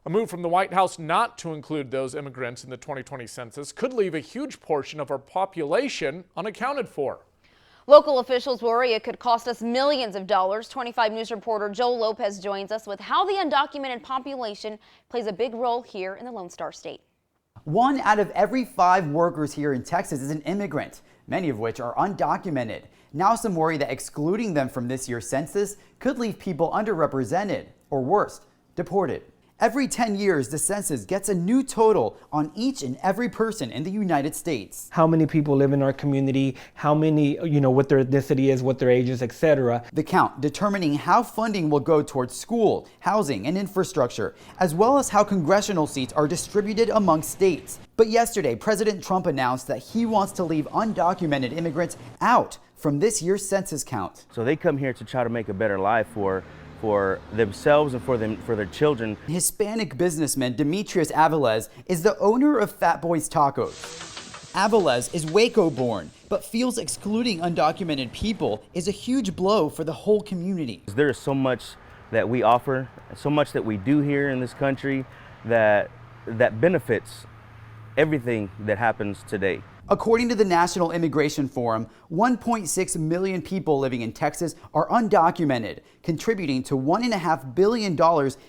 A move from the White House not to include those immigrants in the 2020 census could leave a huge portion of our population unaccounted for. Local officials worry it could cost us millions of dollars. 25 News reporter Joel Lopez joins us with how the undocumented population plays a big role here in the Lone Star State. 1 out of every 5 workers here in Texas is an immigrant, many of which are undocumented. Now some worry that excluding them from this year's census could leave people underrepresented, or worse, deported. Every 10 years, the census gets a new total on each and every person in the United States. How many people live in our community, how many, what their ethnicity is, what their age is, etc. The count determining how funding will go towards school, housing, and infrastructure, as well as how congressional seats are distributed among states. But yesterday, President Trump announced that he wants to leave undocumented immigrants out from this year's census count. So they come here to try to make a better life for themselves and for their children. Hispanic businessman Demetrius Aviles is the owner of Fat Boys Tacos. Aviles is Waco born, but feels excluding undocumented people is a huge blow for the whole community. There is so much that we offer, so much that we do here in this country that benefits everything that happens today. According to the National Immigration Forum, 1.6 million people living in Texas are undocumented, contributing to $1.5 billion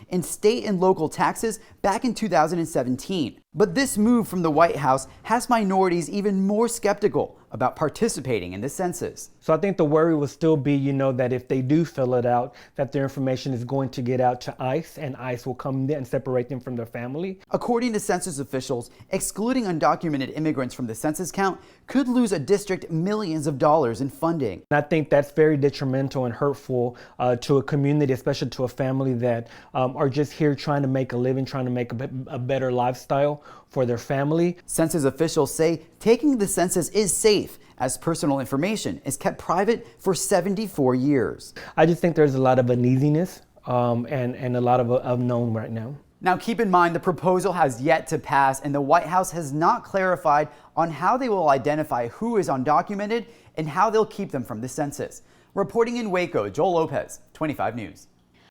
in state and local taxes back in 2017. But this move from the White House has minorities even more skeptical about participating in the census. So I think the worry will still be, that if they do fill it out, that their information is going to get out to ICE, and ICE will come and separate them from their family. According to census officials, excluding undocumented immigrants from the census count could lose a district millions of dollars in funding. And I think that's very detrimental and hurtful to a community, especially to a family that are just here trying to make a living, trying to make a better lifestyle for their family. Census officials say taking the census is safe, as personal information is kept private for 74 years. I just think there's a lot of uneasiness and a lot of unknown right now. Now keep in mind the proposal has yet to pass, and the White House has not clarified on how they will identify who is undocumented and how they'll keep them from the census. Reporting in Waco, Joel Lopez, 25 News.